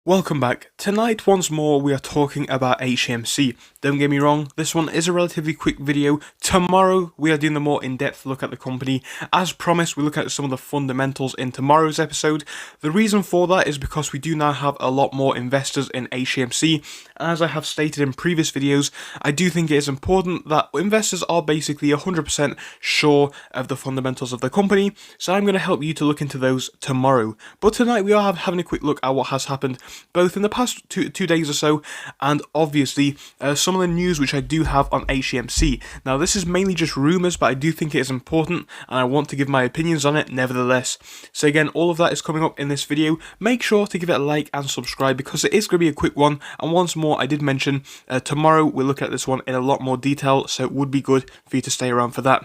Welcome back. Tonight, once more, we are talking about Hcmc. Don't get me wrong, this one is a relatively quick video. Tomorrow, we are doing a more in-depth look at the company. As promised, we look at some of the fundamentals in tomorrow's episode. The reason for that is because we do now have a lot more investors in Hcmc. As I have stated in previous videos, I do think it is important that investors are basically 100% sure of the fundamentals of the company. So I'm going to help you to look into those tomorrow. But tonight, we are having a quick look at what has happened both in the past two days or so, and obviously some of the news which I do have on Hcmc. Now this is mainly just rumours, but I do think it is important, and I want to give my opinions on it nevertheless. So again, all of that is coming up in this video. Make sure to give it a like and subscribe, because it is going to be a quick one, and once more, I did mention tomorrow we'll look at this one in a lot more detail, so it would be good for you to stay around for that.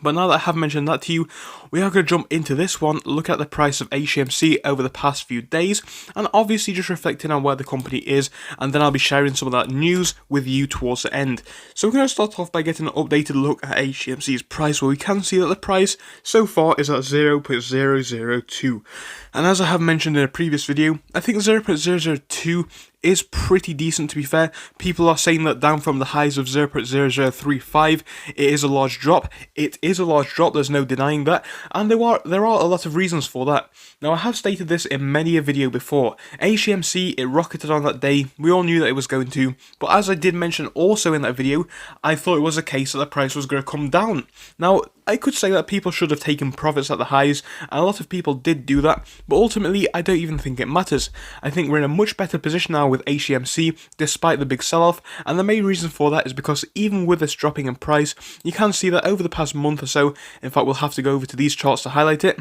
But now that I have mentioned that to you, we are going to jump into this one, look at the price of Hcmc over the past few days, and obviously just reflecting on where the company is, and then I'll be sharing some of that news with you towards the end. So we're going to start off by getting an updated look at Hcmc's price, where we can see that the price so far is at 0.002. And as I have mentioned in a previous video, I think 0.002 is pretty decent, to be fair. People are saying that down from the highs of 0.0035, it is a large drop. It is a large drop, there's no denying that, and there are a lot of reasons for that. Now, I have stated this in many a video before. Hcmc, it rocketed on that day. We all knew that it was going to, but as I did mention also in that video, I thought it was a case that the price was going to come down. Now, I could say that people should have taken profits at the highs, and a lot of people did do that, but ultimately, I don't even think it matters. I think we're in a much better position now with Hcmc, despite the big sell-off, and the main reason for that is because even with this dropping in price, you can see that over the past month or so, in fact we'll have to go over to these charts to highlight it.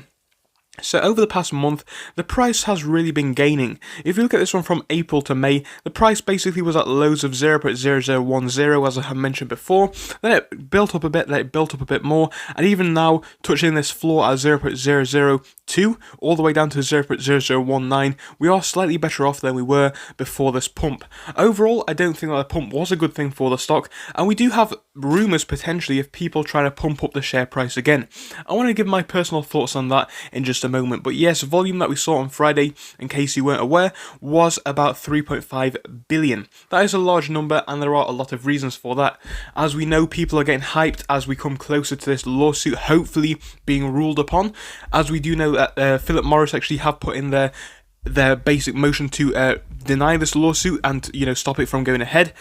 So over the past month, the price has really been gaining. If you look at this one from April to May, the price basically was at lows of 0.0010, as I have mentioned before. Then it built up a bit, then it built up a bit more, and even now, touching this floor at 0.002, all the way down to 0.0019, we are slightly better off than we were before this pump. Overall, I don't think that the pump was a good thing for the stock, and we do have rumours potentially of people trying to pump up the share price again. I want to give my personal thoughts on that in just a moment, but yes, volume that we saw on Friday, in case you weren't aware, was about 3.5 billion. That is a large number, and there are a lot of reasons for that. As we know, people are getting hyped as we come closer to this lawsuit hopefully being ruled upon. As we do know that Philip Morris actually have put in their basic motion to deny this lawsuit and, stop it from going ahead.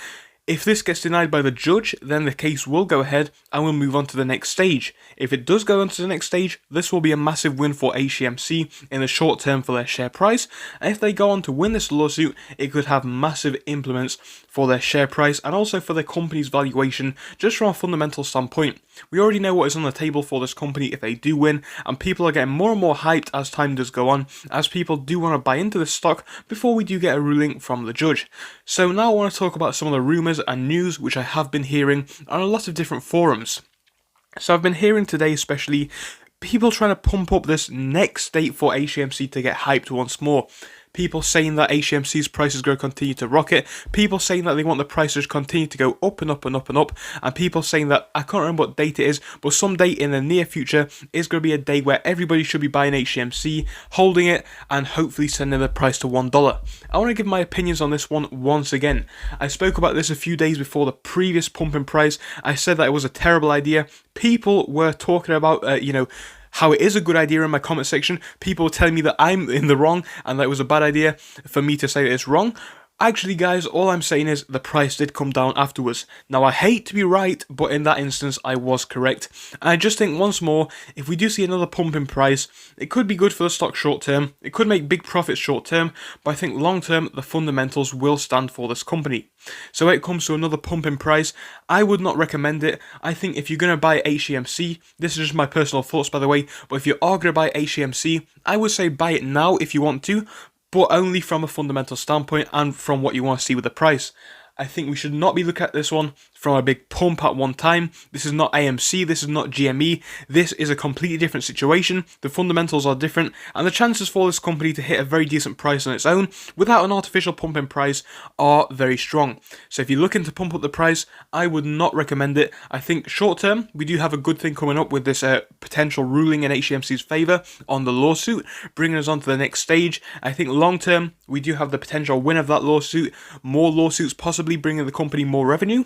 If this gets denied by the judge, then the case will go ahead and we'll move on to the next stage. If it does go on to the next stage, this will be a massive win for Hcmc in the short term for their share price. And if they go on to win this lawsuit, it could have massive implements for their share price and also for their company's valuation, just from a fundamental standpoint. We already know what is on the table for this company if they do win, and people are getting more and more hyped as time does go on, as people do want to buy into this stock before we do get a ruling from the judge. So now I want to talk about some of the rumours and news which I have been hearing on a lot of different forums. So I've been hearing today especially people trying to pump up this next date for Hcmc to get hyped once more. People saying that Hcmc's price is going to continue to rocket, people saying that they want the prices to continue to go up and up and up and up, and people saying that, I can't remember what date it is, but some date in the near future is going to be a day where everybody should be buying Hcmc, holding it, and hopefully sending the price to $1. I want to give my opinions on this one once again. I spoke about this a few days before the previous pump in price. I said that it was a terrible idea. People were talking about, how it is a good idea in my comment section. People were telling me that I'm in the wrong and that it was a bad idea for me to say that it's wrong. Actually, guys, all I'm saying is the price did come down afterwards. Now, I hate to be right, but in that instance, I was correct. And I just think, once more, if we do see another pump in price, it could be good for the stock short term. It could make big profits short term, but I think long term, the fundamentals will stand for this company. So when it comes to another pump in price, I would not recommend it. I think if you're going to buy Hcmc, this is just my personal thoughts, by the way, but if you are going to buy Hcmc, I would say buy it now if you want to, but only from a fundamental standpoint and from what you want to see with the price. I think we should not be looking at this one from a big pump at one time. This is not AMC, this is not GME, this is a completely different situation. The fundamentals are different, and the chances for this company to hit a very decent price on its own without an artificial pump in price are very strong. So if you're looking to pump up the price, I would not recommend it. I think short term, we do have a good thing coming up with this potential ruling in Hcmc's favour on the lawsuit, bringing us on to the next stage. I think long term, we do have the potential win of that lawsuit, more lawsuits possibly bringing the company more revenue.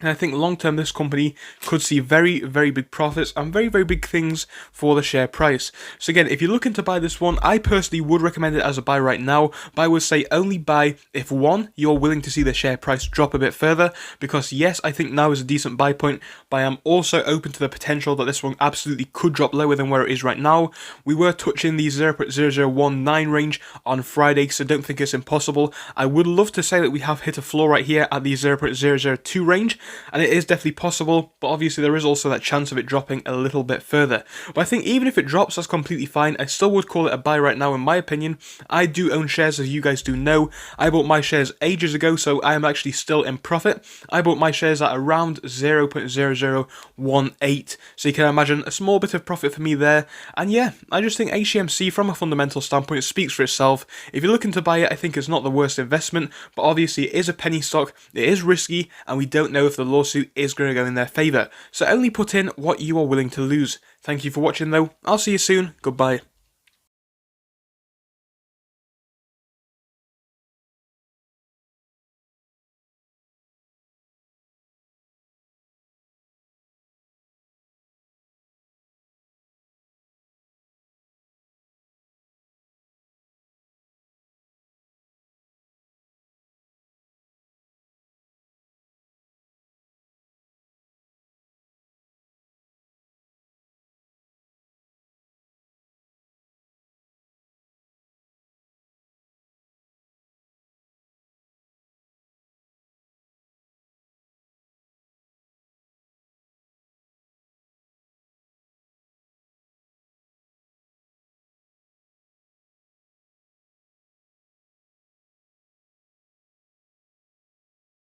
And I think long term this company could see very, very big profits and very, very big things for the share price. So again, if you're looking to buy this one, I personally would recommend it as a buy right now, but I would say only buy if one, you're willing to see the share price drop a bit further, because yes, I think now is a decent buy point, but I am also open to the potential that this one absolutely could drop lower than where it is right now. We were touching the 0.0019 range on Friday, so don't think it's impossible. I would love to say that we have hit a floor right here at the 0.002 range, and it is definitely possible, but obviously there is also that chance of it dropping a little bit further. But I think even if it drops, that's completely fine. I still would call it a buy right now in my opinion. I do own shares, as you guys do know. I bought my shares ages ago, so I am actually still in profit. I bought my shares at around 0.0018, so you can imagine a small bit of profit for me there. And yeah, I just think Hcmc from a fundamental standpoint speaks for itself. If you're looking to buy it, I think it's not the worst investment, but obviously it is a penny stock, it is risky, and we don't know if the lawsuit is going to go in their favour. So only put in what you are willing to lose. Thank you for watching though. I'll see you soon. Goodbye.